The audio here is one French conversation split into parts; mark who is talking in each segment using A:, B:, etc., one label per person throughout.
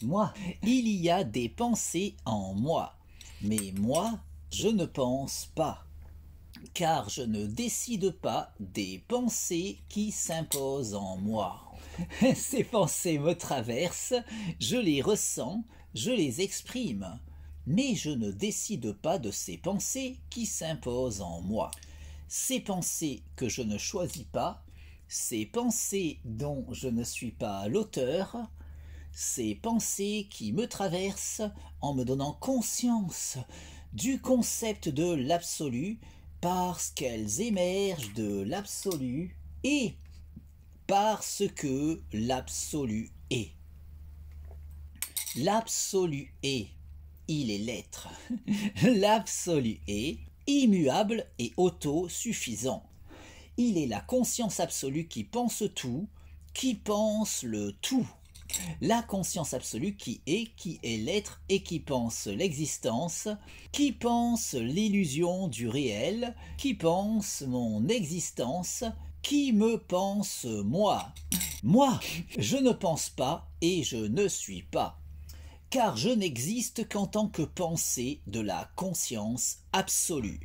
A: moi. Il y a des pensées en moi, mais moi, je ne pense pas, car je ne décide pas des pensées qui s'imposent en moi. Ces pensées me traversent, je les ressens, je les exprime, mais je ne décide pas de ces pensées qui s'imposent en moi. Ces pensées que je ne choisis pas, ces pensées dont je ne suis pas l'auteur, ces pensées qui me traversent en me donnant conscience du concept de l'absolu parce qu'elles émergent de l'absolu et parce que l'absolu est. L'absolu est, il est l'être. L'absolu est immuable et autosuffisant. Il est la conscience absolue qui pense tout, qui pense le tout. La conscience absolue qui est l'être et qui pense l'existence, qui pense l'illusion du réel, qui pense mon existence, qui me pense moi. Moi, je ne pense pas et je ne suis pas, car je n'existe qu'en tant que pensée de la conscience absolue.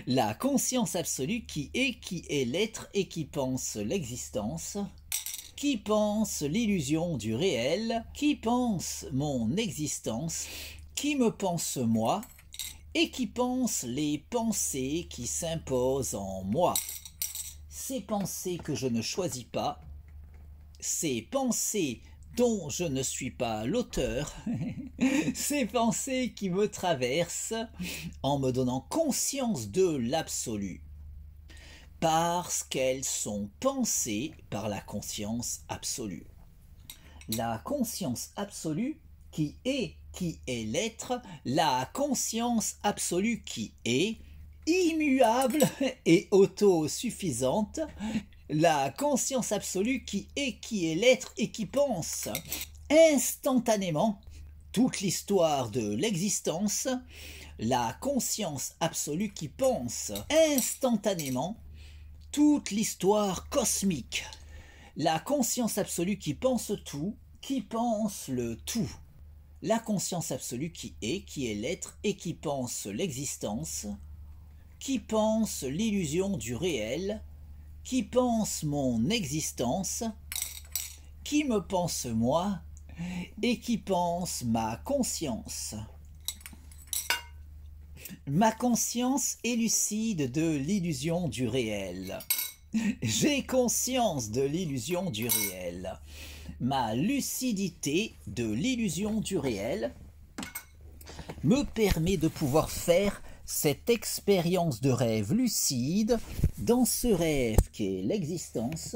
A: La conscience absolue qui est l'être et qui pense l'existence, qui pense l'illusion du réel, qui pense mon existence, qui me pense moi, et qui pense les pensées qui s'imposent en moi. Ces pensées que je ne choisis pas, ces pensées dont je ne suis pas l'auteur, ces pensées qui me traversent en me donnant conscience de l'absolu, parce qu'elles sont pensées par la conscience absolue. La conscience absolue qui est l'être, la conscience absolue qui est immuable et autosuffisante, la conscience absolue qui est l'être et qui pense instantanément toute l'histoire de l'existence, la conscience absolue qui pense instantanément toute l'histoire cosmique, la conscience absolue qui pense tout, qui pense le tout, la conscience absolue qui est l'être et qui pense l'existence, qui pense l'illusion du réel, qui pense mon existence, qui me pense moi et qui pense ma conscience. Ma conscience est lucide de l'illusion du réel. J'ai conscience de l'illusion du réel. Ma lucidité de l'illusion du réel me permet de pouvoir faire cette expérience de rêve lucide dans ce rêve qu'est l'existence,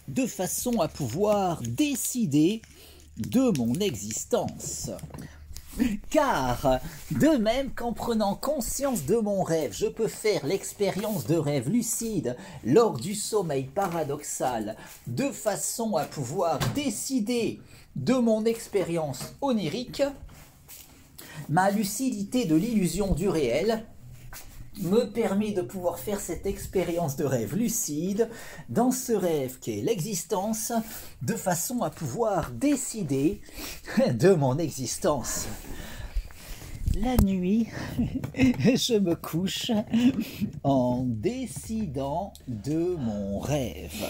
A: de façon à pouvoir décider de mon existence. Car, de même qu'en prenant conscience de mon rêve, je peux faire l'expérience de rêve lucide lors du sommeil paradoxal, de façon à pouvoir décider de mon expérience onirique, ma lucidité de l'illusion du réel me permet de pouvoir faire cette expérience de rêve lucide dans ce rêve qu'est l'existence, de façon à pouvoir décider de mon existence. La nuit, je me couche en décidant de mon rêve.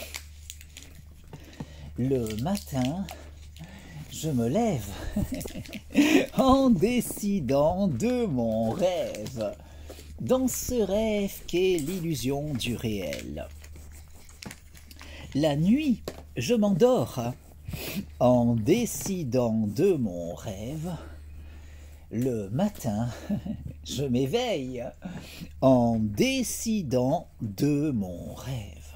A: Le matin, je me lève en décidant de mon rêve, dans ce rêve qu'est l'illusion du réel. La nuit, je m'endors en décidant de mon rêve. Le matin, je m'éveille en décidant de mon rêve.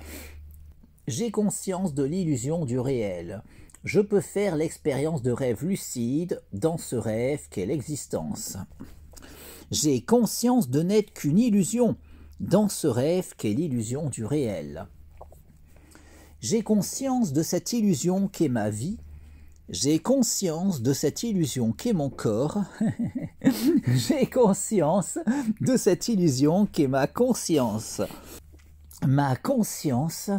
A: J'ai conscience de l'illusion du réel. Je peux faire l'expérience de rêve lucide dans ce rêve qu'est l'existence. J'ai conscience de n'être qu'une illusion dans ce rêve qu'est l'illusion du réel. J'ai conscience de cette illusion qu'est ma vie. J'ai conscience de cette illusion qu'est mon corps. J'ai conscience de cette illusion qu'est ma conscience. Ma conscience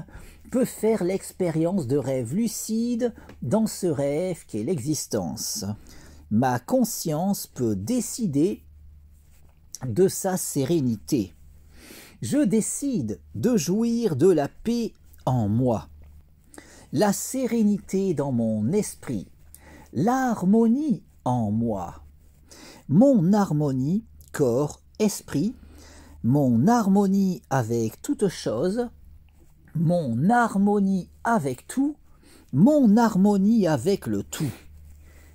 A: peut faire l'expérience de rêve lucide dans ce rêve qu'est l'existence. Ma conscience peut décider de sa sérénité. Je décide de jouir de la paix en moi, la sérénité dans mon esprit, l'harmonie en moi, mon harmonie corps-esprit, mon harmonie avec toute chose, mon harmonie avec tout, mon harmonie avec le tout.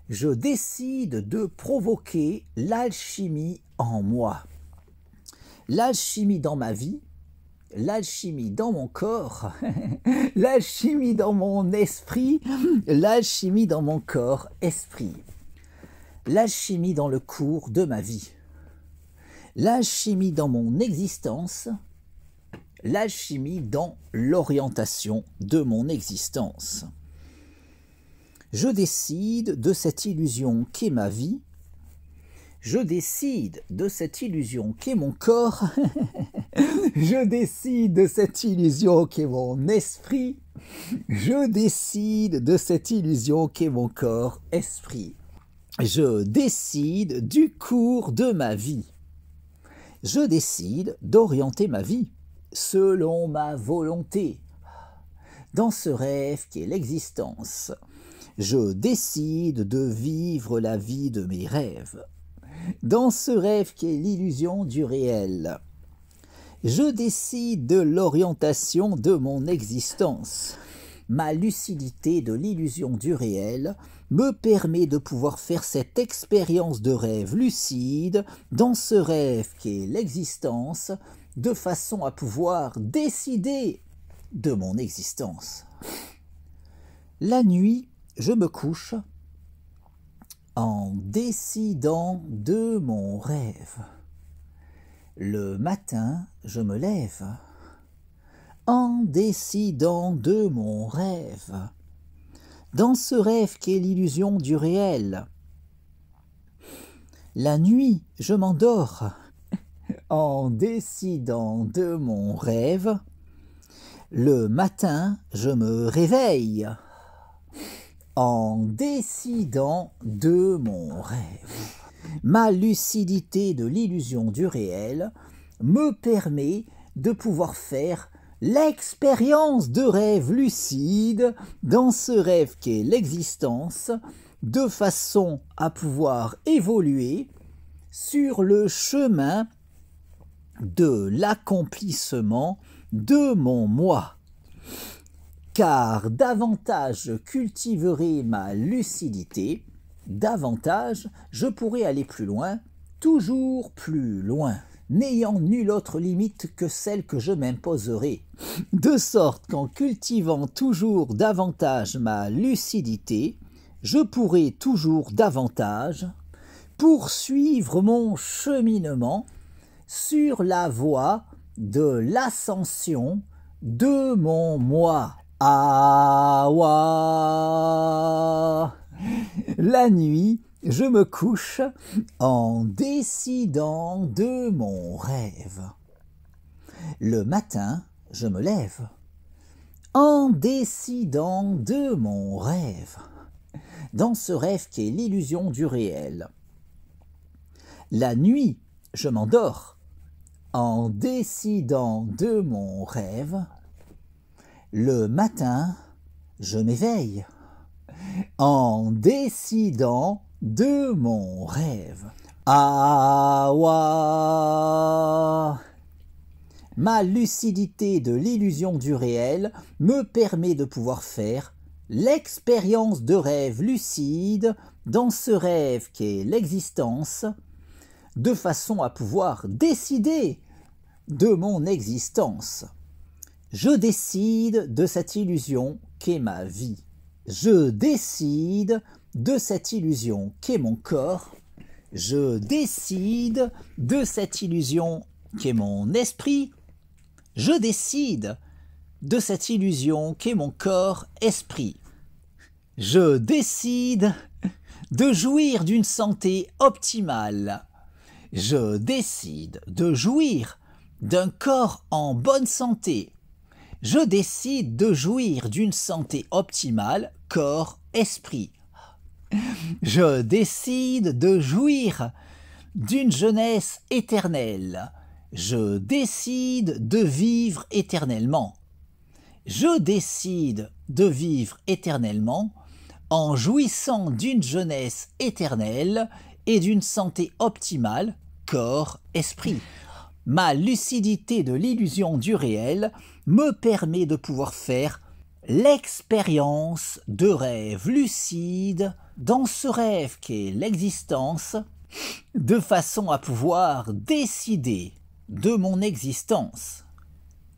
A: Je décide de provoquer l'alchimie en moi. L'alchimie dans ma vie, l'alchimie dans mon corps, l'alchimie dans mon esprit, l'alchimie dans mon corps-esprit, l'alchimie dans le cours de ma vie, l'alchimie dans mon existence, l'alchimie dans l'orientation de mon existence. Je décide de cette illusion qu'est ma vie, je décide de cette illusion qu'est mon corps, je décide de cette illusion qu'est mon esprit, je décide de cette illusion qu'est mon corps-esprit. Je décide du cours de ma vie. Je décide d'orienter ma vie selon ma volonté, dans ce rêve qu'est l'existence. Je décide de vivre la vie de mes rêves, dans ce rêve qu'est l'illusion du réel. Je décide de l'orientation de mon existence. Ma lucidité de l'illusion du réel me permet de pouvoir faire cette expérience de rêve lucide dans ce rêve qu'est l'existence, de façon à pouvoir décider de mon existence. La nuit, je me couche en décidant de mon rêve. Le matin, je me lève en décidant de mon rêve. Dans ce rêve qu'est l'illusion du réel. La nuit, je m'endors en décidant de mon rêve. Le matin, je me réveille en décidant de mon rêve. Ma lucidité de l'illusion du réel me permet de pouvoir faire l'expérience de rêve lucide dans ce rêve qu'est l'existence, de façon à pouvoir évoluer sur le chemin de l'accomplissement de mon moi. Car davantage je cultiverai ma lucidité, davantage je pourrai aller plus loin, toujours plus loin, n'ayant nulle autre limite que celle que je m'imposerai, de sorte qu'en cultivant toujours davantage ma lucidité, je pourrai toujours davantage poursuivre mon cheminement sur la voie de l'ascension de mon moi. Awa. La nuit, je me couche en décidant de mon rêve. Le matin, je me lève en décidant de mon rêve, dans ce rêve qu'est l'illusion du réel. La nuit, je m'endors en décidant de mon rêve. Le matin, je m'éveille en décidant de mon rêve. Awa. Ma lucidité de l'illusion du réel me permet de pouvoir faire l'expérience de rêve lucide dans ce rêve qu'est l'existence, de façon à pouvoir décider de mon existence. Je décide de cette illusion qu'est ma vie. Je décide de cette illusion qu'est mon corps. Je décide de cette illusion qu'est mon esprit. Je décide de cette illusion qu'est mon corps-esprit. Je décide de jouir d'une santé optimale. Je décide de jouir d'un corps en bonne santé. Je décide de jouir d'une santé optimale, corps-esprit. Je décide de jouir d'une jeunesse éternelle. Je décide de vivre éternellement. Je décide de vivre éternellement en jouissant d'une jeunesse éternelle et d'une santé optimale, corps-esprit. Ma lucidité de l'illusion du réel me permet de pouvoir faire l'expérience de rêve lucide dans ce rêve qu'est l'existence, de façon à pouvoir décider de mon existence.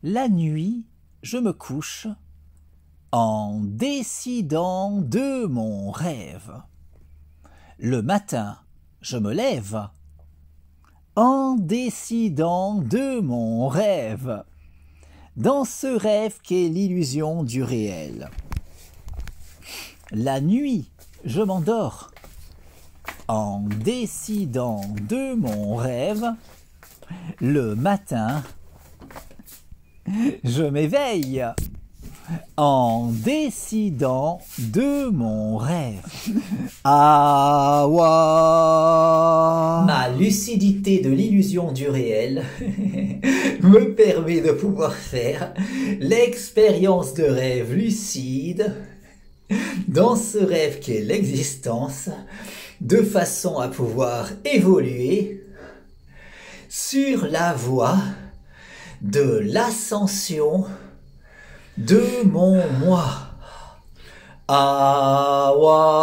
A: La nuit, je me couche en décidant de mon rêve. Le matin, je me lève en décidant de mon rêve, dans ce rêve qu'est l'illusion du réel. La nuit, je m'endors en décidant de mon rêve. Le matin, je m'éveille en décidant de mon rêve. Awa. Ma lucidité de l'illusion du réel me permet de pouvoir faire l'expérience de rêve lucide dans ce rêve qu'est l'existence, de façon à pouvoir évoluer sur la voie de l'ascension de mon moi. Awa.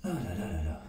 A: Oh là là là là.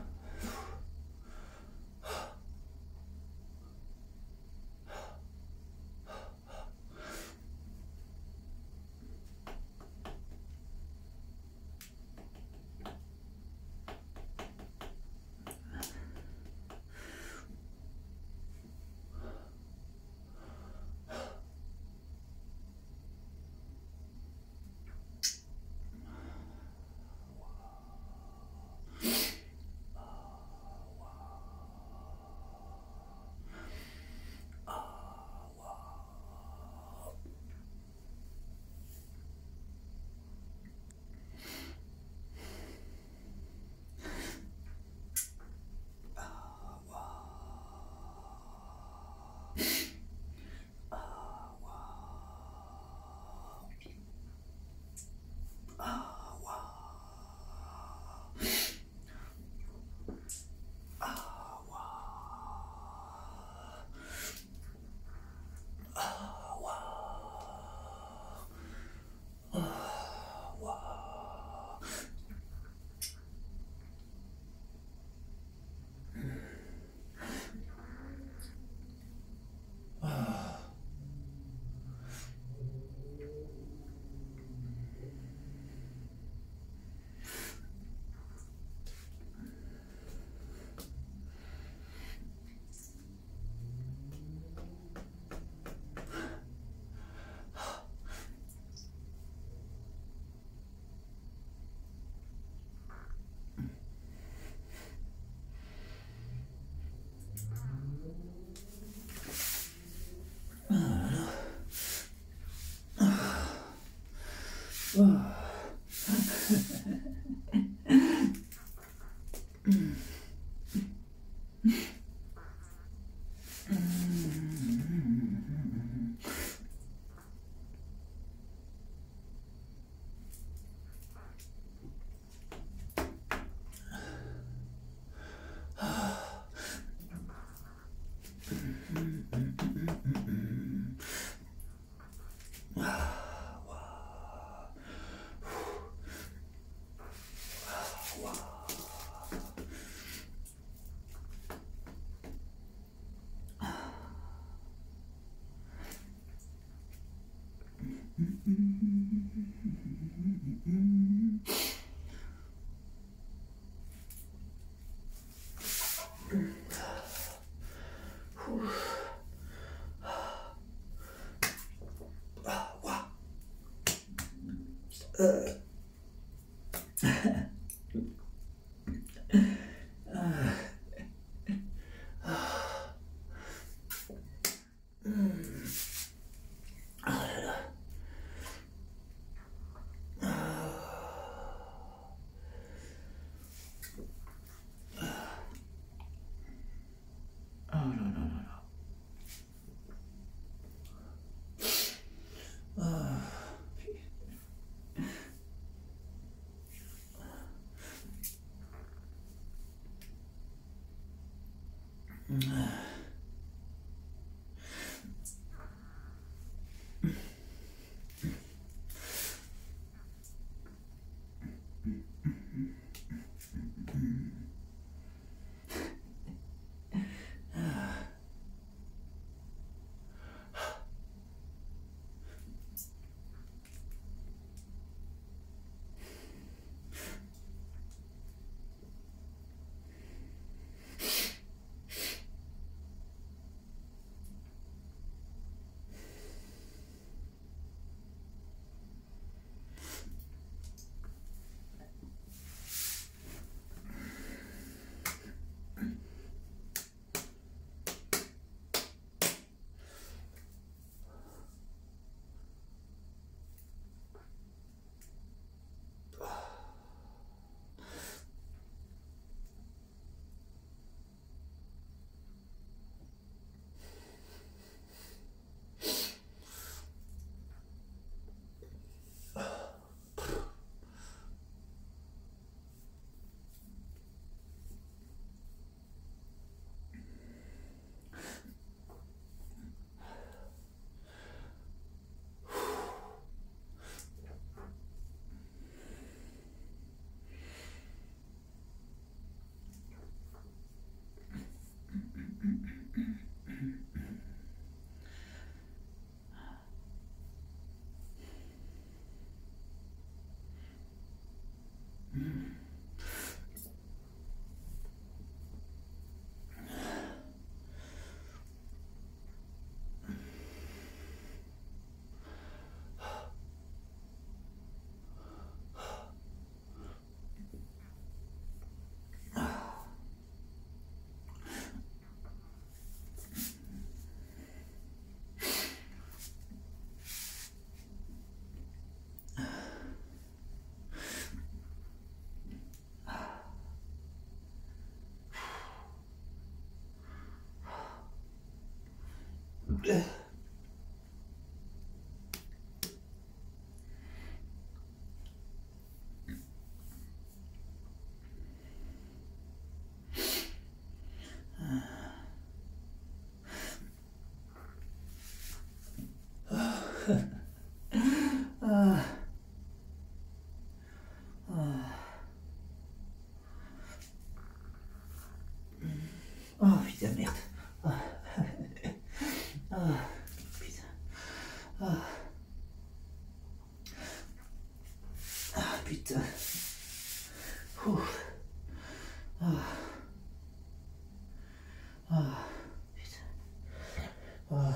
A: Oh putain, merde. Putain. Putain. Ouf. Putain. Voilà.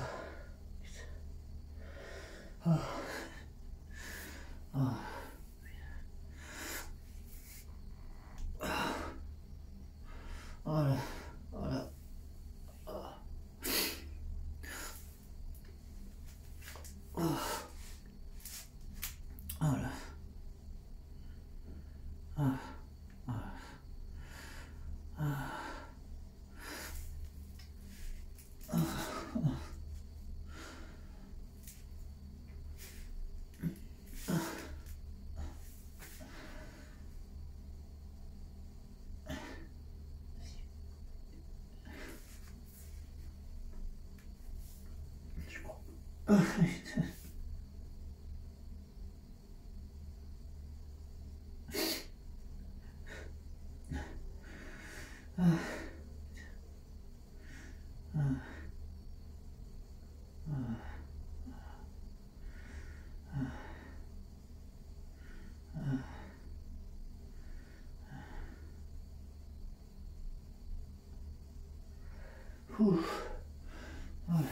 A: Voilà. Voilà. Je crois. Putain. Ouf. Voilà.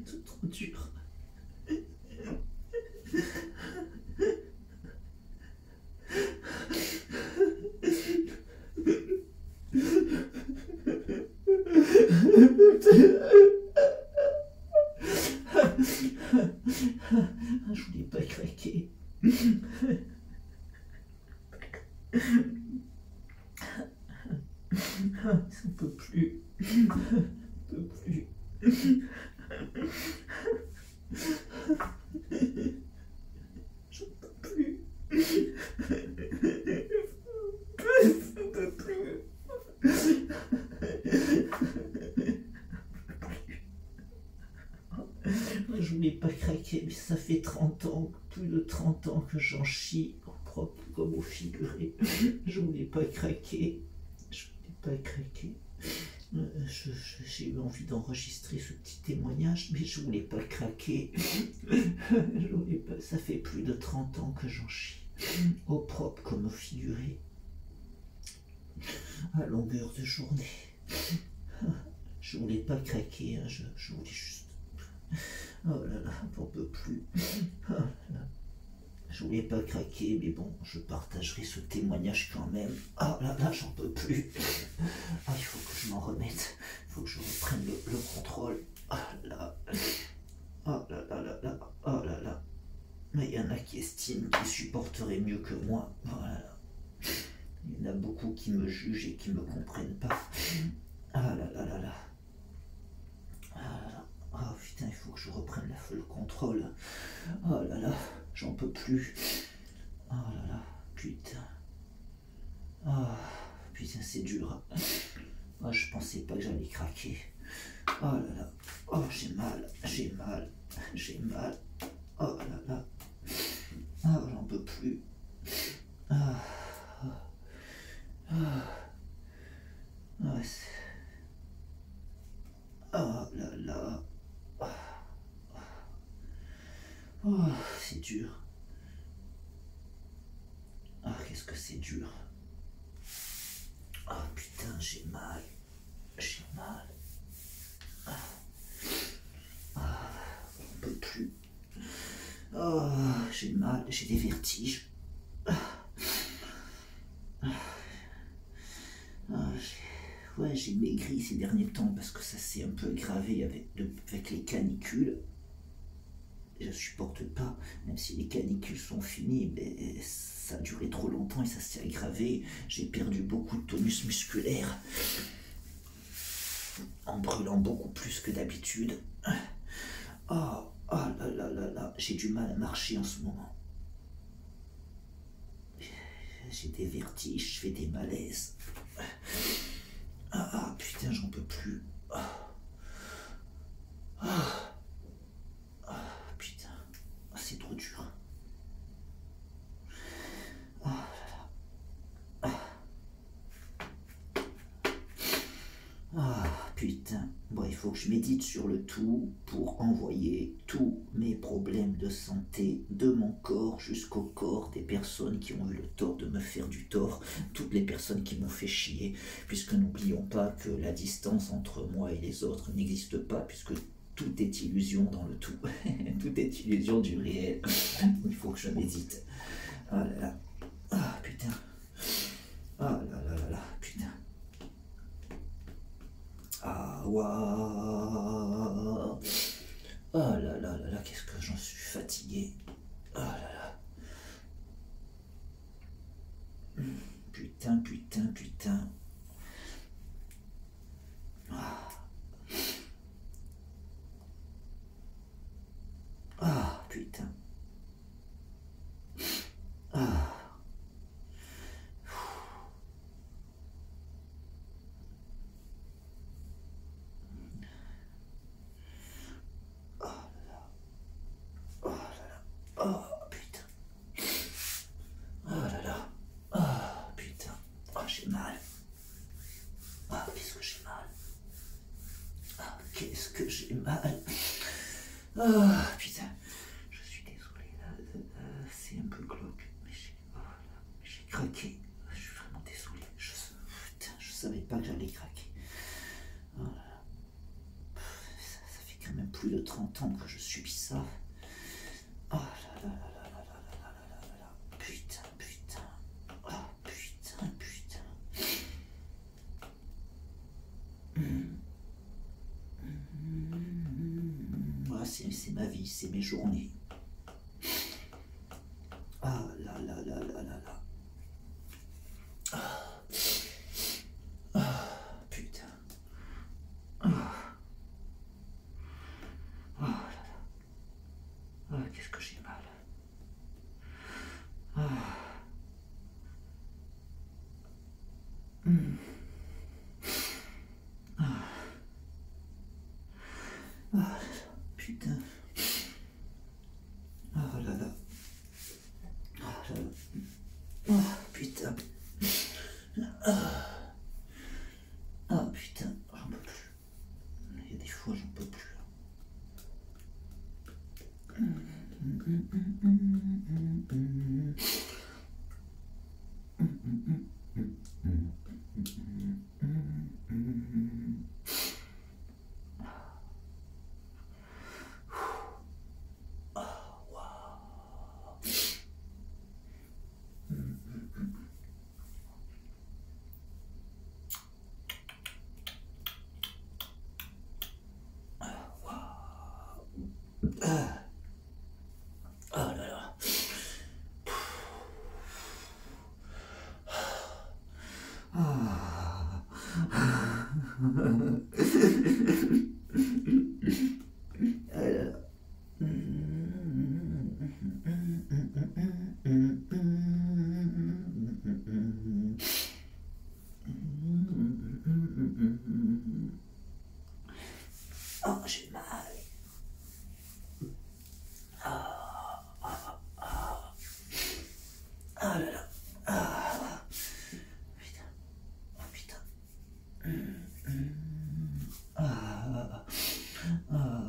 A: C'est trop dur. Je voulais pas craquer. On peut plus. On peut plus. J'en peux plus. J'en peux plus. Je voulais pas craquer, mais ça fait 30 ans, plus de 30 ans que j'en chie, au propre comme au figuré. Je voulais pas craquer. Je voulais pas craquer. J'ai eu envie d'enregistrer ce petit témoignage, mais je voulais pas craquer. Je voulais pas. Ça fait plus de 30 ans que j'en chie, au propre comme au figuré, à longueur de journée. Je voulais pas craquer, hein, je voulais juste. Oh là là, j'en peux plus. Oh là là. Je voulais pas craquer, mais bon, je partagerai ce témoignage quand même. Ah là là, j'en peux plus. Ah, il faut que je m'en remette. Il faut que je reprenne le contrôle. Ah là. Oh là là là là. Oh là là. Mais il y en a qui estiment qu'ils supporteraient mieux que moi. Voilà. Il y en a beaucoup qui me jugent et qui me comprennent pas. Ah là là là là. Ah là là. Oh putain, il faut que je reprenne le contrôle. Oh là là, j'en peux plus. Oh là là, putain. Oh putain, c'est dur. Oh, je pensais pas que j'allais craquer. Oh là là. Oh, j'ai mal, j'ai mal, j'ai mal. Oh là là. Oh, j'en peux plus. Ah. Oh là là. Oh, c'est dur. Ah, qu'est-ce que c'est dur. Oh putain, j'ai mal. J'ai mal. On peut plus. Oh, j'ai mal, j'ai des vertiges. Ouais, j'ai maigri ces derniers temps parce que ça s'est un peu aggravé avec les canicules. Je supporte pas, même si les canicules sont finies, mais ça a duré trop longtemps et ça s'est aggravé. J'ai perdu beaucoup de tonus musculaire en brûlant beaucoup plus que d'habitude. Oh là là là là, j'ai du mal à marcher en ce moment. J'ai des vertiges, je fais des malaises. Ah putain, j'en peux plus. Putain, c'est trop dur. putain. Bon, il faut que je médite sur le tout pour envoyer tous mes problèmes de santé de mon corps jusqu'au corps des personnes qui ont eu le tort de me faire du tort, toutes les personnes qui m'ont fait chier, puisque n'oublions pas que la distance entre moi et les autres n'existe pas, puisque tout est illusion dans le tout. Tout est illusion du réel. Il faut que je médite. Ah là là. Ah putain. Ah là là là là. Putain. Ah waouh. Ah là là là là. Qu'est-ce que j'en suis fatigué. Ah là là. Putain, putain, putain. Ah. Ah, putain. Ah. Oh, putain. Oh là là. Oh, putain. Oh, j'ai mal. Ah, qu'est-ce que j'ai mal. Ah, qu'est-ce que j'ai mal. Ah, putain. Je suis désolé, là. C'est un peu glauque. Mais j'ai craqué. Je suis vraiment désolé. Putain, je savais pas que j'allais craquer. Oh là là. Ça fait quand même plus de 30 ans que je subis ça. Oh là là là là là là là là là là. Putain, putain. Oh putain, putain. Ah, c'est ma vie, c'est mes journées. Ah là là là là là là. Ah, ah putain. Ah, oh là là. Ah, qu'est-ce que j'ai mal. Ah. Ah. Ah, putain. Ah là là. Ah là là. Ah, putain. Ah, ah putain, j'en peux plus. Il y a des fois, j'en peux plus. Ah, oh là là. Ah. Ah là là. Oh, j'ai mal. Ah là là. Ah. Putain. Oh putain. Ah. Ah. Ah.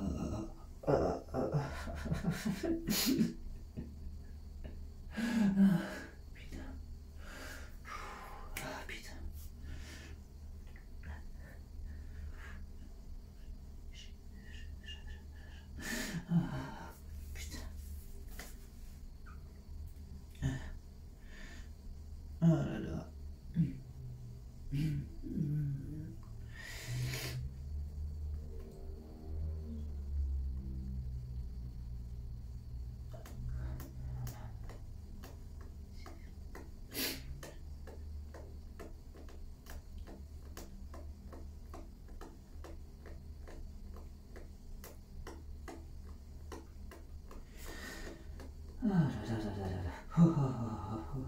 A: Ah. Putain. Ah putain. Ah putain. Ah là là. Ah là là là là là là. Oh, oh, oh, oh.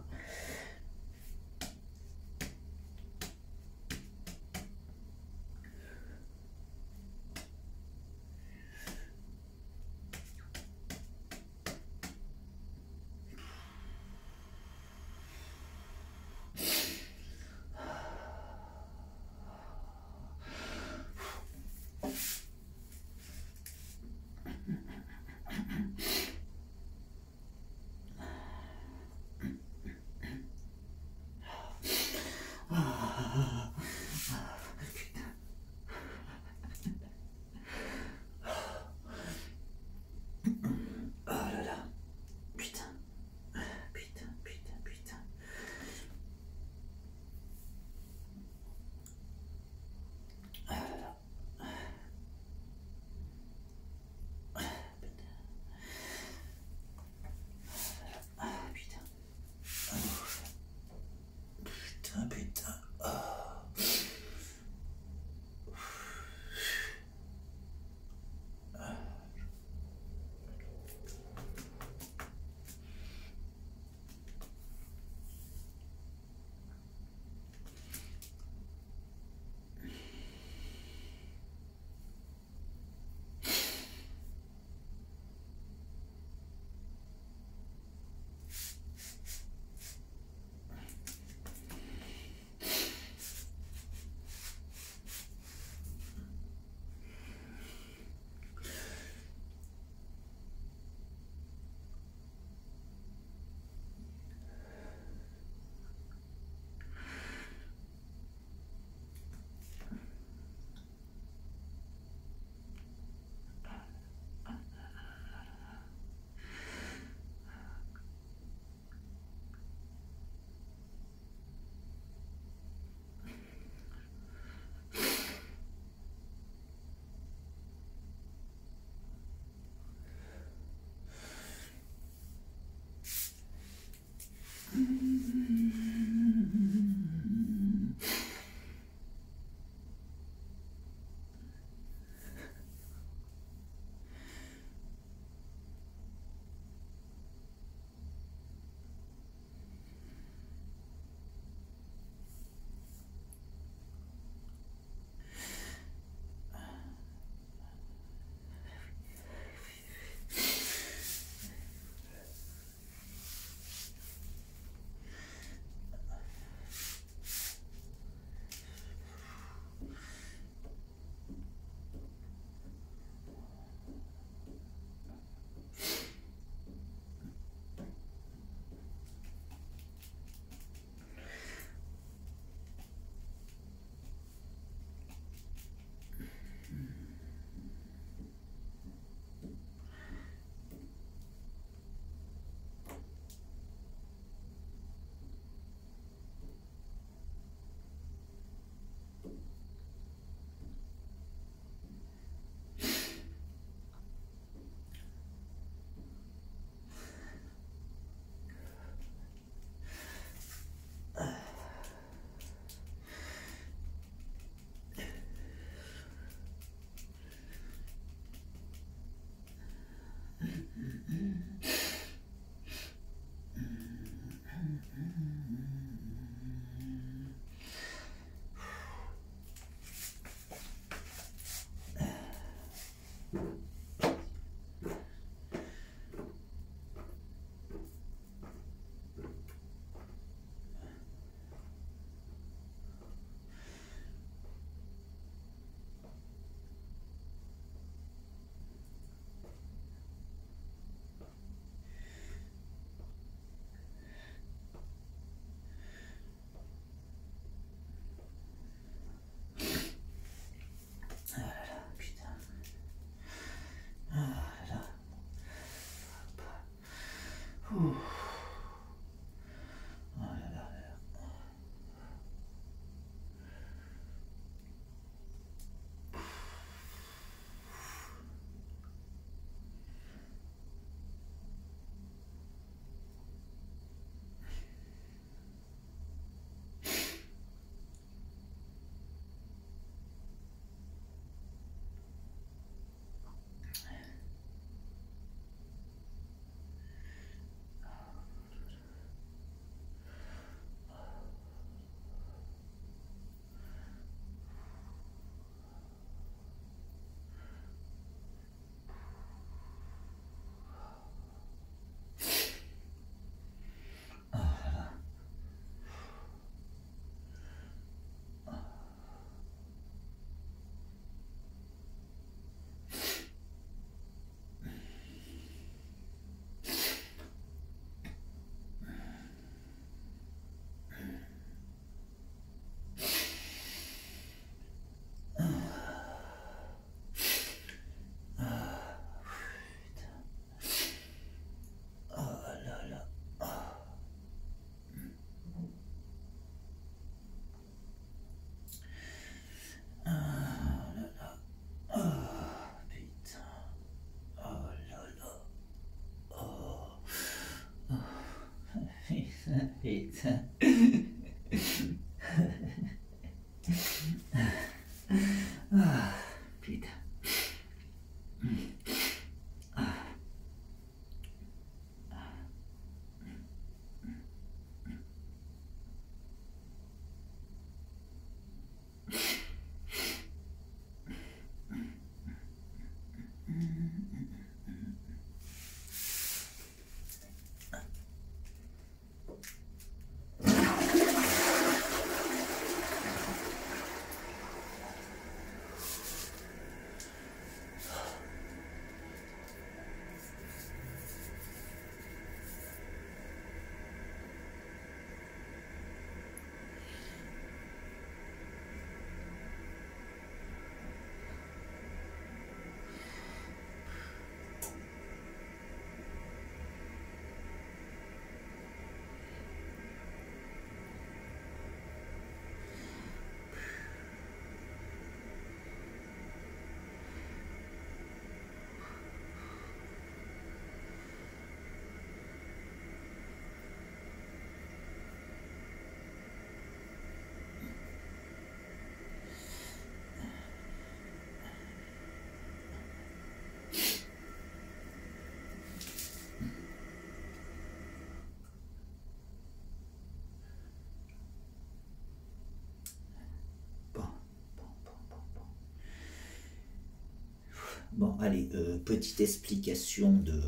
A: Bon, allez, petite explication de,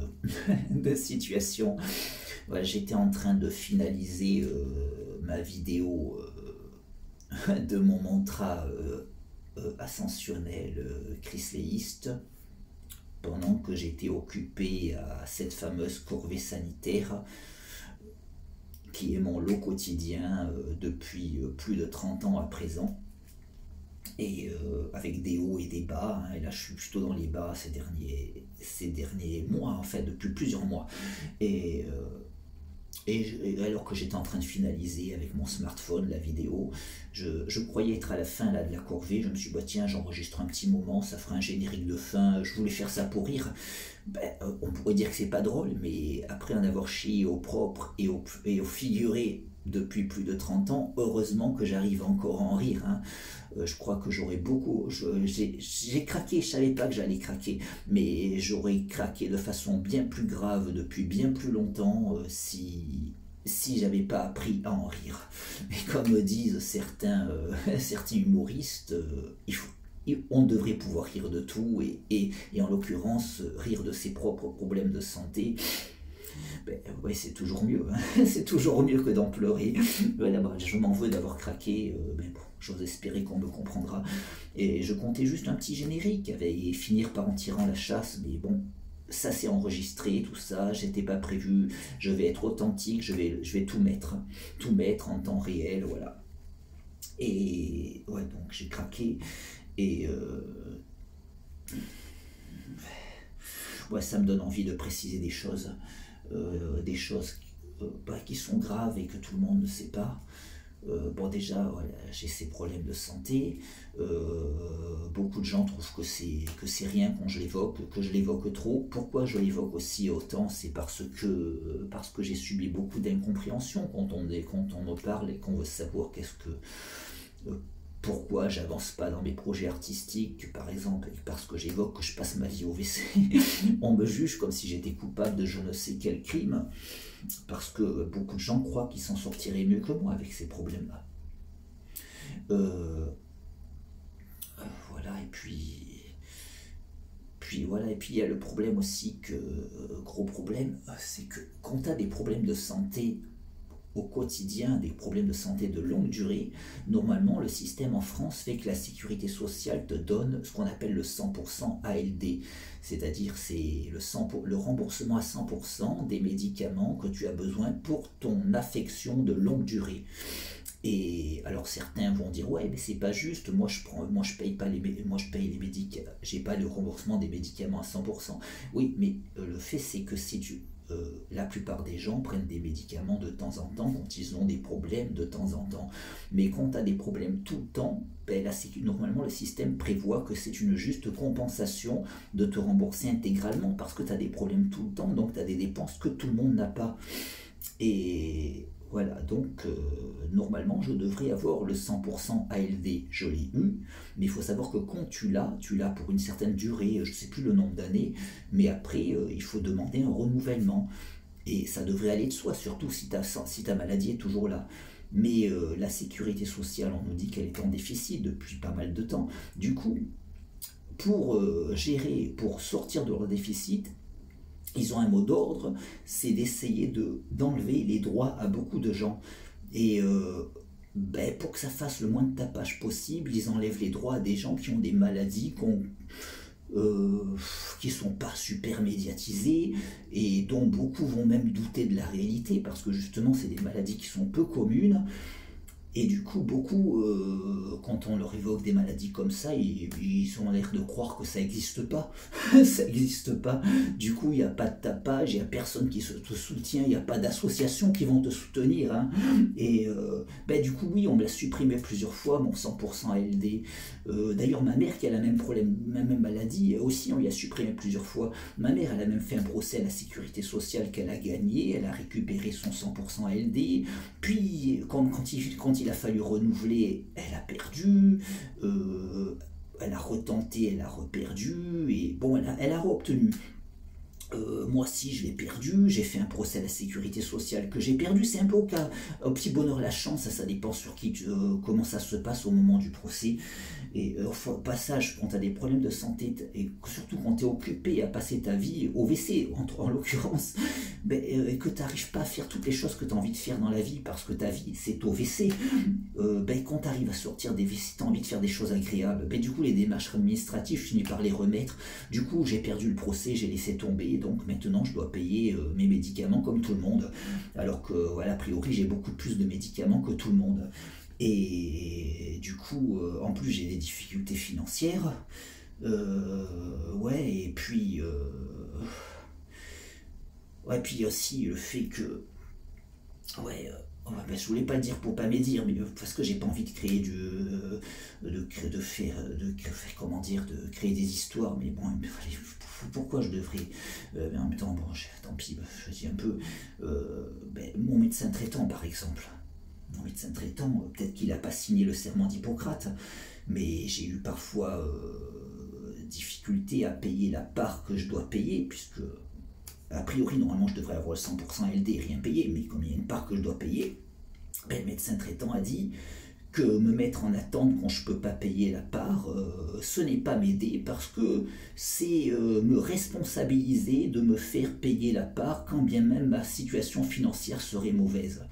A: de situation. Voilà, j'étais en train de finaliser ma vidéo de mon mantra ascensionnel chrisléiste pendant que j'étais occupé à cette fameuse corvée sanitaire qui est mon lot quotidien depuis plus de 30 ans à présent. Et avec des hauts et des bas, hein, et là je suis plutôt dans les bas ces derniers mois, en fait, depuis plusieurs mois. Et, alors que j'étais en train de finaliser avec mon smartphone la vidéo, je croyais être à la fin là, de la corvée. Je me suis dit, bah, tiens, j'enregistre un petit moment, ça fera un générique de fin. Je voulais faire ça pour rire. Ben, on pourrait dire que c'est pas drôle, mais après en avoir chié au propre et au figuré depuis plus de 30 ans, heureusement que j'arrive encore à en rire. Hein. Je crois que j'aurais beaucoup... J'ai craqué, je savais pas que j'allais craquer, mais j'aurais craqué de façon bien plus grave depuis bien plus longtemps si j'avais pas appris à en rire. Et comme disent certains humoristes, on devrait pouvoir rire de tout, et en l'occurrence, rire de ses propres problèmes de santé. Ben, ouais, c'est toujours mieux, hein. C'est toujours mieux que d'en pleurer. Voilà, bah, je m'en veux d'avoir craqué, mais bon, j'ose espérer qu'on me comprendra. Et je comptais juste un petit générique, et finir par en tirant la chasse, mais bon, ça c'est enregistré, tout ça, j'étais pas prévu, je vais être authentique, je vais tout mettre en temps réel, voilà. Et ouais, donc j'ai craqué, et ouais, ça me donne envie de préciser des choses qui sont graves et que tout le monde ne sait pas. Bon, déjà, voilà, j'ai ces problèmes de santé. Beaucoup de gens trouvent que c'est rien quand je l'évoque, que je l'évoque trop. Pourquoi je l'évoque aussi autant? C'est parce que j'ai subi beaucoup d'incompréhension quand on me parle et qu'on veut savoir pourquoi j'avance pas dans mes projets artistiques, par exemple, parce que j'évoque que je passe ma vie au WC. On me juge comme si j'étais coupable de je ne sais quel crime, parce que beaucoup de gens croient qu'ils s'en sortiraient mieux que moi avec ces problèmes-là. Voilà, et puis voilà, et puis il y a le problème aussi gros problème, c'est que quand tu as des problèmes de santé au quotidien, des problèmes de santé de longue durée, normalement le système en France fait que la sécurité sociale te donne ce qu'on appelle le 100% ALD, c'est-à-dire c'est le remboursement à 100% des médicaments que tu as besoin pour ton affection de longue durée. Et alors certains vont dire, ouais, mais c'est pas juste, moi je paye les médicaments, j'ai pas le remboursement des médicaments à 100%. Oui, mais le fait c'est que si la plupart des gens prennent des médicaments de temps en temps quand ils ont des problèmes de temps en temps. Mais quand tu as des problèmes tout le temps, ben là, normalement le système prévoit que c'est une juste compensation de te rembourser intégralement parce que tu as des problèmes tout le temps, donc tu as des dépenses que tout le monde n'a pas. Et voilà, donc normalement je devrais avoir le 100% ALD, je l'ai eu, mais il faut savoir que quand tu l'as pour une certaine durée, je ne sais plus le nombre d'années, mais après il faut demander un renouvellement, et ça devrait aller de soi, surtout si ta maladie est toujours là. Mais la sécurité sociale, on nous dit qu'elle est en déficit depuis pas mal de temps. Du coup, pour sortir de leur déficit, ils ont un mot d'ordre, c'est d'essayer d'enlever les droits à beaucoup de gens. Et pour que ça fasse le moins de tapage possible, ils enlèvent les droits à des gens qui ont des maladies qui sont pas super médiatisées et dont beaucoup vont même douter de la réalité parce que justement c'est des maladies qui sont peu communes. Et du coup, beaucoup, quand on leur évoque des maladies comme ça, ils ont l'air de croire que ça n'existe pas. Ça n'existe pas. Du coup, il n'y a pas de tapage, il n'y a personne qui te soutient, il n'y a pas d'associations qui vont te soutenir. Hein. Et du coup, oui, on me l'a supprimé plusieurs fois, mon 100% ALD. D'ailleurs, ma mère qui a la même maladie, aussi, on lui a supprimé plusieurs fois. Ma mère, elle a même fait un procès à la sécurité sociale qu'elle a gagné, elle a récupéré son 100% ALD. Puis, quand il a fallu renouveler, elle a perdu, elle a retenté, elle a reperdu, et bon, elle a reobtenu. moi aussi je l'ai perdu, j'ai fait un procès à la sécurité sociale que j'ai perdu, c'est un peu au petit bonheur la chance, ça dépend sur qui, comment ça se passe au moment du procès. Et au passage, quand tu as des problèmes de santé, et surtout quand tu es occupé à passer ta vie au WC, en l'occurrence, ben, et que tu n'arrives pas à faire toutes les choses que tu as envie de faire dans la vie parce que ta vie c'est au WC, ben, quand tu arrives à sortir des WC, tu as envie de faire des choses agréables, ben, du coup les démarches administratives, je finis par les remettre. Du coup j'ai perdu le procès, j'ai laissé tomber, donc maintenant je dois payer mes médicaments comme tout le monde, alors que voilà, a priori j'ai beaucoup plus de médicaments que tout le monde. Et du coup, en plus, j'ai des difficultés financières. Ouais, et puis, ouais, puis aussi le fait que, ouais, ben, je voulais pas le dire pour pas médire, mais parce que j'ai pas envie de créer de faire, comment dire, de créer des histoires. Mais bon, pourquoi je devrais, mais en même temps, bon, tant pis, je dis un peu, ben, mon médecin traitant, par exemple. Mon médecin traitant, peut-être qu'il n'a pas signé le serment d'Hippocrate, mais j'ai eu parfois difficulté à payer la part que je dois payer, puisque a priori normalement je devrais avoir le 100% LD et rien payer, mais comme il y a une part que je dois payer, ben, le médecin traitant a dit que me mettre en attente quand je ne peux pas payer la part, ce n'est pas m'aider parce que c'est me responsabiliser de me faire payer la part quand bien même ma situation financière serait mauvaise.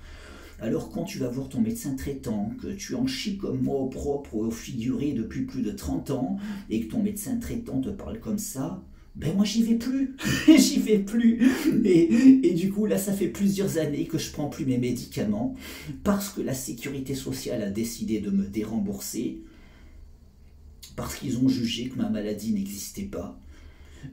A: Alors quand tu vas voir ton médecin traitant, que tu en chies comme moi au propre ou au figuré depuis plus de 30 ans, et que ton médecin traitant te parle comme ça, ben moi j'y vais plus, j'y vais plus. Et du coup là ça fait plusieurs années que je prends plus mes médicaments, parce que la sécurité sociale a décidé de me dérembourser, parce qu'ils ont jugé que ma maladie n'existait pas.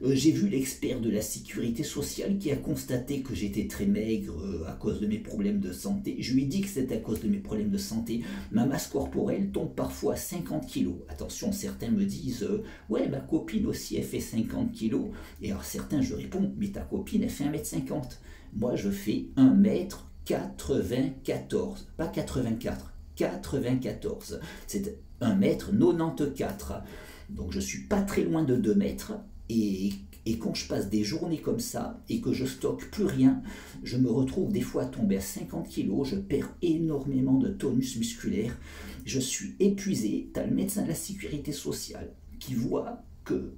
A: J'ai vu l'expert de la sécurité sociale qui a constaté que j'étais très maigre à cause de mes problèmes de santé. Je lui ai dit que c'était à cause de mes problèmes de santé. Ma masse corporelle tombe parfois à 50 kilos. Attention, certains me disent ouais, ma copine aussi, elle fait 50 kilos. Et alors certains, je réponds, mais ta copine, elle fait 1m50. Moi, je fais 1m94. Pas 84, 94. C'est 1m94. Donc je suis pas très loin de 2 mètres. Et quand je passe des journées comme ça et que je stocke plus rien, je me retrouve des fois à tomber à 50 kilos, je perds énormément de tonus musculaire, je suis épuisé. Tu as le médecin de la sécurité sociale qui voit que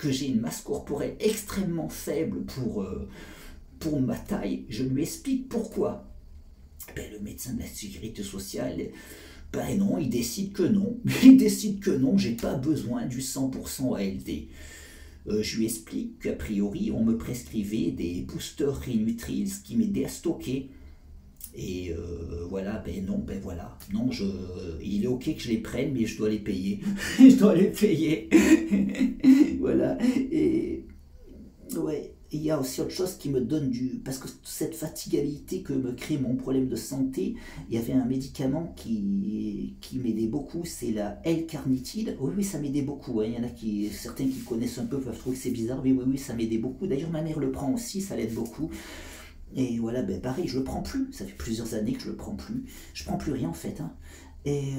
A: j'ai une masse corporelle extrêmement faible pour ma taille. Je lui explique pourquoi. Ben, le médecin de la sécurité sociale, ben non, il décide que non. Il décide que non, j'ai pas besoin du 100% ALD. Je lui explique qu'a priori, on me prescrivait des boosters Renutrils qui m'aidaient à stocker. Et voilà, ben non, ben voilà. Non, il est ok que je les prenne, mais je dois les payer. Je dois les payer. Voilà. Et ouais. Il y a aussi autre chose qui me donne parce que cette fatigabilité que me crée mon problème de santé, il y avait un médicament qui m'aidait beaucoup, c'est la L-carnitine. Oui, oui, ça m'aidait beaucoup, hein. Il y en a certains qui connaissent un peu peuvent trouver que c'est bizarre, mais oui, oui, ça m'aidait beaucoup. D'ailleurs, ma mère le prend aussi, ça l'aide beaucoup. Et voilà, ben pareil, je le prends plus. Ça fait plusieurs années que je le prends plus. Je prends plus rien en fait, hein. Et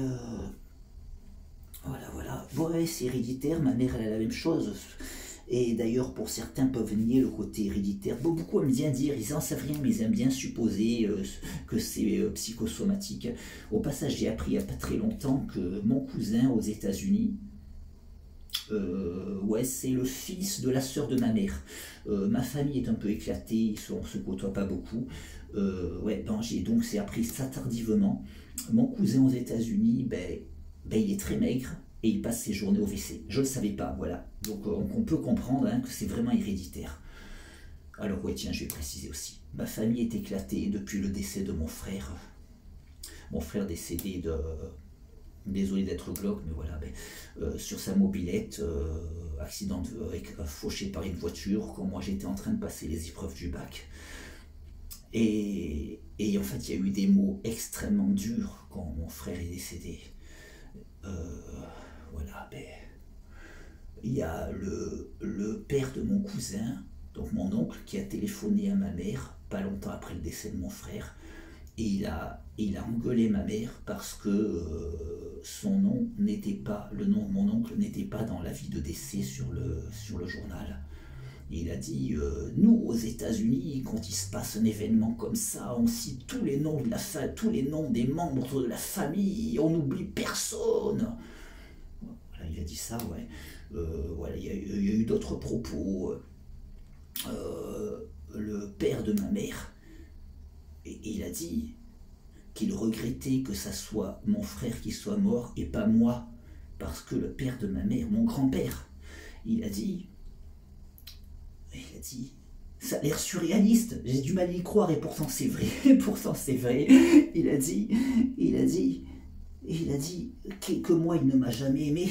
A: voilà, voilà. Bon, ouais, c'est héréditaire, ma mère elle a la même chose. Et d'ailleurs, pour certains peuvent nier le côté héréditaire. Bon, beaucoup aiment bien dire, ils n'en savent rien, mais ils aiment bien supposer que c'est psychosomatique. Au passage, j'ai appris il n'y a pas très longtemps que mon cousin aux États-Unis, ouais, c'est le fils de la sœur de ma mère. Ma famille est un peu éclatée, on ne se côtoie pas beaucoup. Ouais, ben, j'ai donc c'est appris ça tardivement. Mon cousin aux États-Unis, ben, il est très maigre et il passe ses journées au WC. Je ne le savais pas, voilà. Donc on peut comprendre hein, que c'est vraiment héréditaire. Alors ouais, tiens, je vais préciser aussi. Ma famille est éclatée depuis le décès de mon frère. Mon frère décédé de... Désolé d'être glauque, mais voilà, sur sa mobilette, accident fauché par une voiture, quand moi j'étais en train de passer les épreuves du bac. Et en fait, il y a eu des mots extrêmement durs quand mon frère est décédé. Voilà, il y a le père de mon cousin, donc mon oncle, qui a téléphoné à ma mère, pas longtemps après le décès de mon frère, et il a engueulé ma mère parce que son nom n'était pas, le nom de mon oncle n'était pas dans l'avis de décès sur le journal. Il a dit nous, aux États-Unis, quand il se passe un événement comme ça, on cite tous les noms, tous les noms des membres de la famille, on n'oublie personne. Voilà, il a dit ça, ouais. Voilà, il y a eu d'autres propos. Le père de ma mère, et il a dit qu'il regrettait que ça soit mon frère qui soit mort et pas moi, parce que le père de ma mère, mon grand-père, il a dit, ça a l'air surréaliste, j'ai du mal à y croire et pourtant c'est vrai, pourtant c'est vrai. Il a dit que moi il ne m'a jamais aimé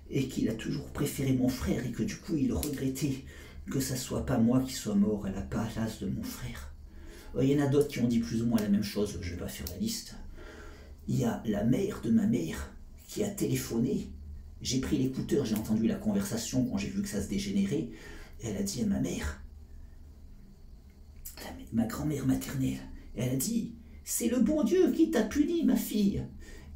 A: et qu'il a toujours préféré mon frère et que du coup il regrettait que ça soit pas moi qui soit mort à la place de mon frère. Il y en a d'autres qui ont dit plus ou moins la même chose, je vais pas faire la liste. Il y a la mère de ma mère qui a téléphoné. J'ai pris l'écouteur, j'ai entendu la conversation quand j'ai vu que ça se dégénérait. Et elle a dit à ma mère, ma grand-mère maternelle, elle a dit, c'est le bon Dieu qui t'a puni, ma fille.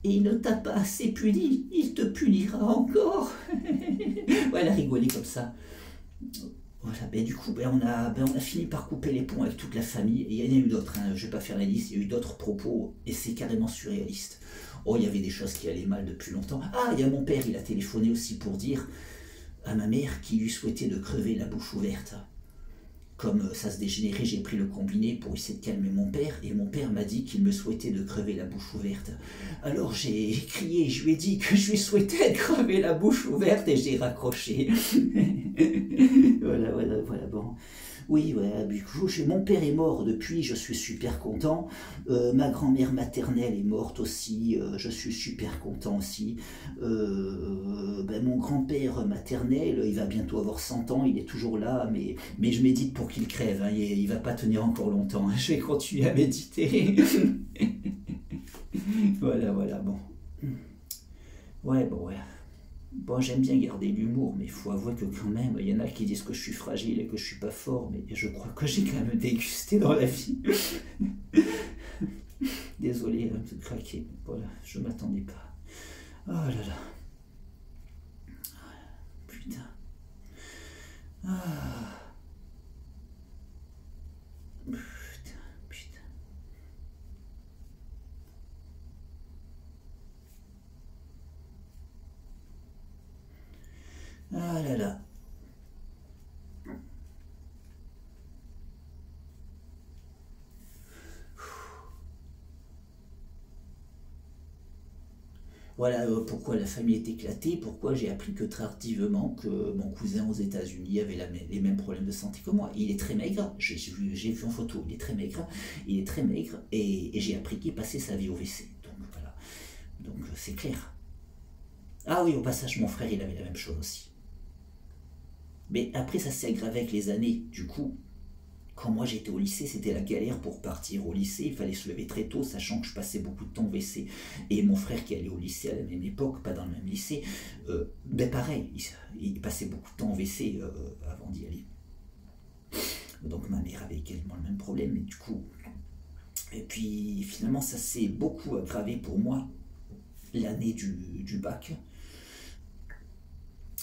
A: Et il ne t'a pas assez puni, il te punira encore. Ouais, elle a rigolé comme ça. Voilà, du coup, on a fini par couper les ponts avec toute la famille. Et il y en a eu d'autres, je ne vais pas faire la liste, il y a eu d'autres propos, et c'est carrément surréaliste. Oh, il y avait des choses qui allaient mal depuis longtemps. Ah, il y a mon père, il a téléphoné aussi pour dire à ma mère qu'il lui souhaitait de crever la bouche ouverte. Comme ça se dégénérait, j'ai pris le combiné pour essayer de calmer mon père, et mon père m'a dit qu'il me souhaitait de crever la bouche ouverte. Alors j'ai crié, je lui ai dit que je lui souhaitais de crever la bouche ouverte, et j'ai raccroché. Voilà, bon. Oui, ouais, du coup, mon père est mort depuis, je suis super content. Ma grand-mère maternelle est morte aussi, je suis super content aussi. Mon grand-père maternel, il va bientôt avoir 100 ans, il est toujours là, mais je médite pour qu'il crève, hein, il va pas tenir encore longtemps. Je vais continuer à méditer. Voilà, bon. Ouais. Bon, j'aime bien garder l'humour, mais il faut avouer que quand même, il y en a qui disent que je suis fragile et que je suis pas fort, mais je crois que j'ai quand même dégusté dans la vie. Désolé de craquer, voilà, je m'attendais pas. Oh là là. Putain. Ah. Putain. Ah là là. Voilà pourquoi la famille est éclatée, pourquoi j'ai appris que très tardivement que mon cousin aux États-Unis avait les mêmes problèmes de santé que moi. Il est très maigre, j'ai vu en photo, il est très maigre, et j'ai appris qu'il passait sa vie au WC. Donc voilà, donc c'est clair. Ah oui, au passage, mon frère, il avait la même chose aussi. Mais après, ça s'est aggravé avec les années. Du coup, quand moi j'étais au lycée, c'était la galère pour partir au lycée. Il fallait se lever très tôt, sachant que je passais beaucoup de temps au WC. Et mon frère qui allait au lycée à la même époque, pas dans le même lycée, pareil, il passait beaucoup de temps au WC avant d'y aller. Donc ma mère avait également le même problème, mais du coup... Et puis finalement, ça s'est beaucoup aggravé pour moi l'année du bac.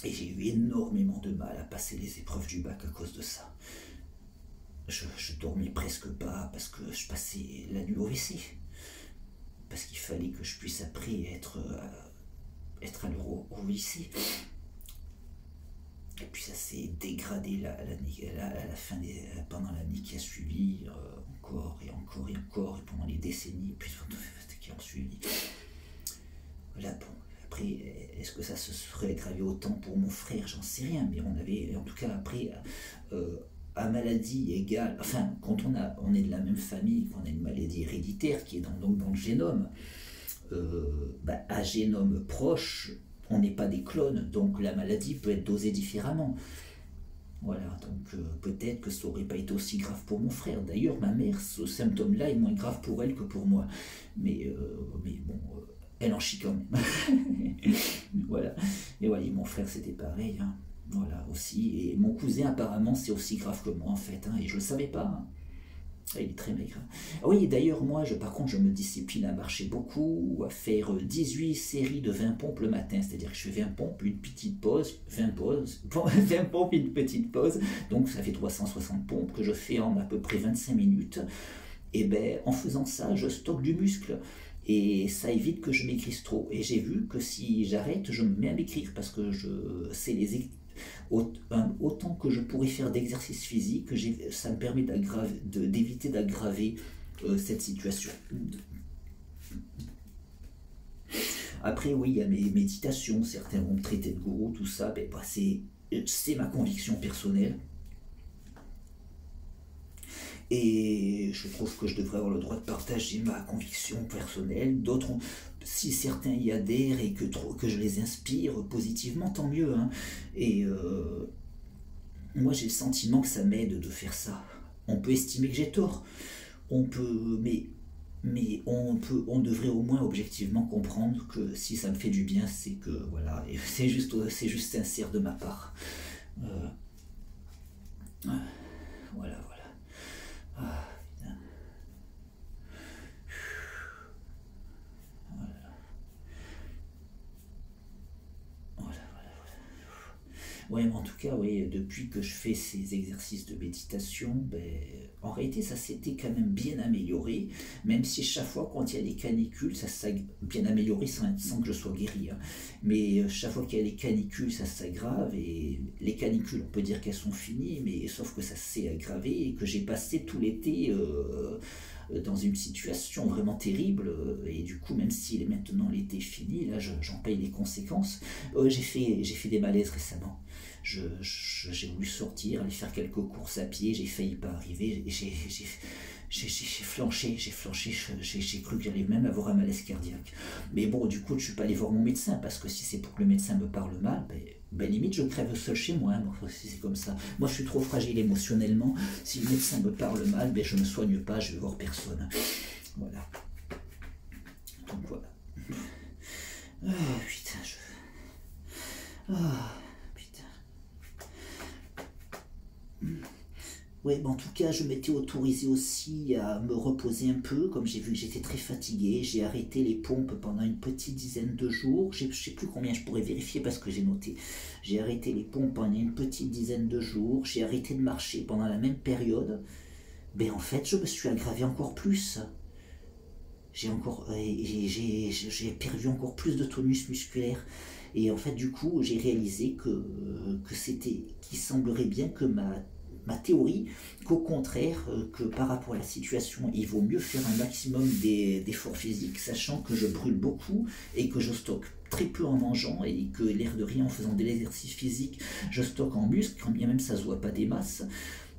A: Et j'ai eu énormément de mal à passer les épreuves du bac à cause de ça. Je dormais presque pas parce que je passais la nuit au WC. Parce qu'il fallait que je puisse après être à l'heure au lycée. Et puis ça s'est dégradé à la fin pendant l'année qui a suivi, encore et pendant les décennies qui ont suivi. Voilà, bon. Après, est-ce que ça se serait aggravé autant pour mon frère? J'en sais rien, mais on avait, en tout cas, après, à maladie égale, enfin, quand on est de la même famille, qu'on a une maladie héréditaire qui est donc dans le génome, à génome proche, on n'est pas des clones, donc la maladie peut être dosée différemment. Voilà, donc peut-être que ça n'aurait pas été aussi grave pour mon frère. D'ailleurs, ma mère, ce symptôme-là est moins grave pour elle que pour moi. Mais bon... elle en chie quand même. Voilà. Et ouais, mon frère c'était pareil. Hein. Voilà aussi. Et mon cousin apparemment c'est aussi grave que moi en fait. Hein, et je le savais pas. Hein. Ah, il est très maigre. Ah oui, d'ailleurs, moi, par contre, je me discipline à marcher beaucoup, à faire 18 séries de 20 pompes le matin. C'est-à-dire que je fais 20 pompes, une petite pause, 20 pauses, 20 pompes, une petite pause. Donc, ça fait 360 pompes que je fais en à peu près 25 minutes. Et ben, en faisant ça, je stocke du muscle. Et ça évite que je maigrisse trop. Et j'ai vu que si j'arrête, je me mets à maigrir parce que c'est autant que je pourrais faire d'exercice physique, ça me permet d'éviter d'aggraver cette situation. Après, oui, il y a mes méditations, certains vont me traiter de gourou, tout ça, ben, c'est ma conviction personnelle. Et je trouve que je devrais avoir le droit de partager ma conviction personnelle. D'autres, si certains y adhèrent et que je les inspire positivement, tant mieux. Hein. Et moi, j'ai le sentiment que ça m'aide de faire ça. On peut estimer que j'ai tort. Mais on devrait au moins objectivement comprendre que si ça me fait du bien, c'est que voilà, c'est juste sincère de ma part. Euh, voilà, voilà. Ah, putain. Voilà, voilà, voilà. Ouais, mais en tout cas, oui, depuis que je fais ces exercices de méditation, ben, en réalité, ça s'était quand même bien amélioré, même si chaque fois, quand il y a des canicules, ça s'est bien amélioré sans que je sois guéri. Hein. Mais chaque fois qu'il y a des canicules, ça s'aggrave, et les canicules, on peut dire qu'elles sont finies, mais sauf que ça s'est aggravé, et que j'ai passé tout l'été dans une situation vraiment terrible, et du coup, même si maintenant l'été est fini, là, j'en paye les conséquences. J'ai fait des malaises récemment. J'ai voulu sortir, aller faire quelques courses à pied, j'ai failli pas arriver, j'ai flanché, j'ai cru que j'allais même avoir un malaise cardiaque. Mais bon, du coup, je suis pas allé voir mon médecin, parce que si c'est pour que le médecin me parle mal, ben limite, je crève seul chez moi, hein, si c'est comme ça. Moi, je suis trop fragile émotionnellement. Si le médecin me parle mal, ben, je me soigne pas, je vais voir personne. Voilà. Donc voilà. Ah, putain, Ah, putain. Ouais, mais en tout cas, je m'étais autorisé aussi à me reposer un peu, comme j'ai vu que j'étais très fatigué. J'ai arrêté les pompes pendant une petite dizaine de jours. Je sais plus combien, je pourrais vérifier parce que j'ai noté. J'ai arrêté les pompes pendant une petite dizaine de jours. J'ai arrêté de marcher pendant la même période. Ben en fait, je me suis aggravé encore plus. J'ai perdu encore plus de tonus musculaire. Et en fait, du coup, j'ai réalisé qu'il semblerait bien que ma théorie, qu'au contraire, que par rapport à la situation, il vaut mieux faire un maximum d'efforts physiques, sachant que je brûle beaucoup et que je stocke très peu en mangeant, et que l'air de rien, en faisant de l'exercice physique, je stocke en muscle, quand bien même ça se voit pas des masses.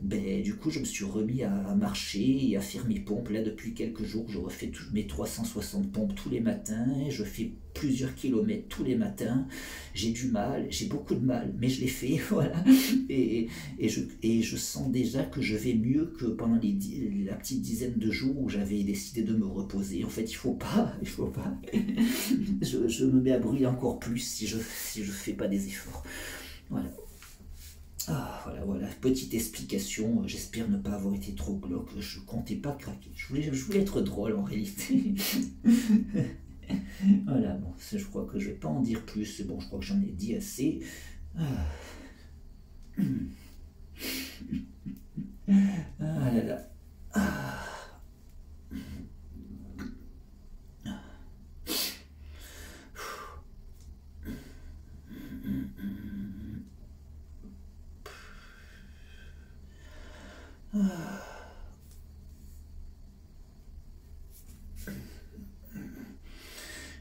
A: Ben, du coup, je me suis remis à marcher et à faire mes pompes. Là, depuis quelques jours, je refais toutes mes 360 pompes tous les matins. Je fais plusieurs kilomètres tous les matins. J'ai du mal, j'ai beaucoup de mal, mais je les fais, voilà. Et je sens déjà que je vais mieux que pendant la petite dizaine de jours où j'avais décidé de me reposer. En fait, il faut pas. Je me mets à brûler encore plus si je fais pas des efforts. Voilà. Ah, voilà, petite explication. J'espère ne pas avoir été trop glauque. Je comptais pas craquer. Je voulais être drôle en réalité. Voilà, bon, je crois que je vais pas en dire plus. Bon, je crois que j'en ai dit assez. Ah, ah là là. Ah.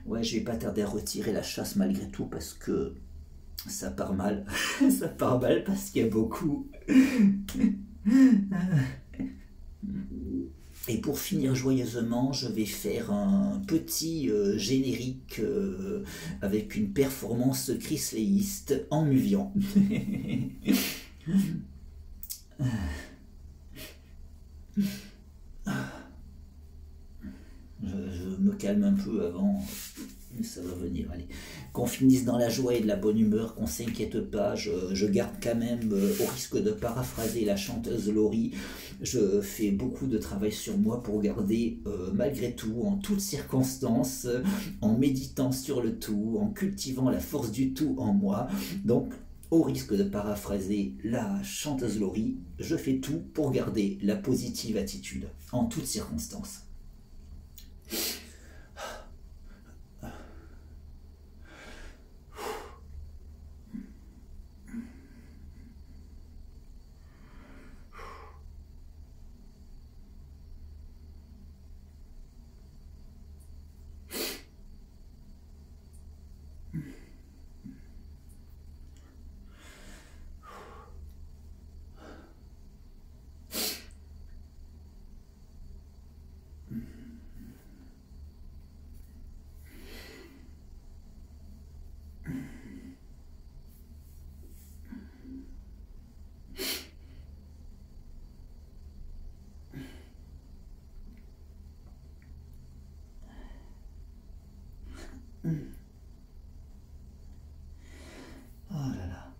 A: Ouais, je vais pas tarder à retirer la chasse malgré tout parce que ça part mal. Ça part mal parce qu'il y a beaucoup. Et pour finir joyeusement, je vais faire un petit générique avec une performance chrysléiste en muviant. Je me calme un peu avant Ça va venir, allez. Qu'on finisse dans la joie et de la bonne humeur, qu'on s'inquiète pas. Je garde quand même, au risque de paraphraser la chanteuse Laurie, je fais beaucoup de travail sur moi pour garder, malgré tout, en toutes circonstances, en méditant sur le tout, en cultivant la force du tout en moi. Donc, au risque de paraphraser la chanteuse Laurie, je fais tout pour garder la positive attitude, en toutes circonstances. Oh là là.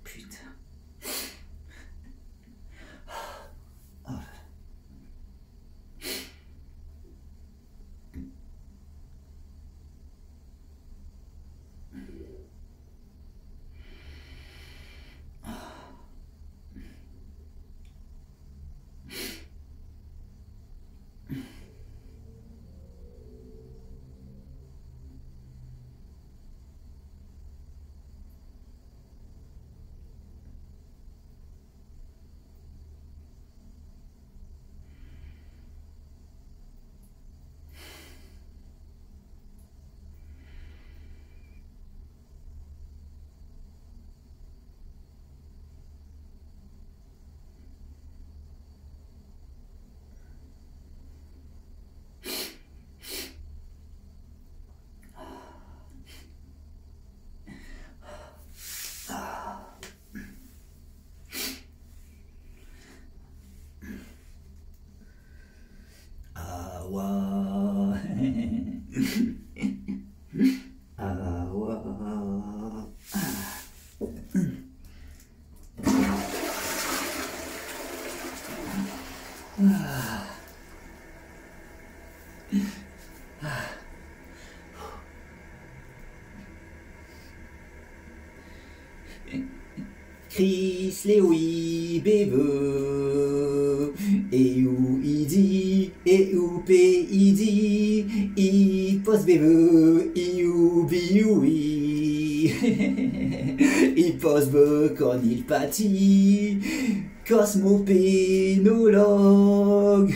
A: Putain. Oh. Awa. Awa. Chris Léoui beve et où il dit et où il dit il pose beve et où oui il pose be quand il pâtit cosmopénologue.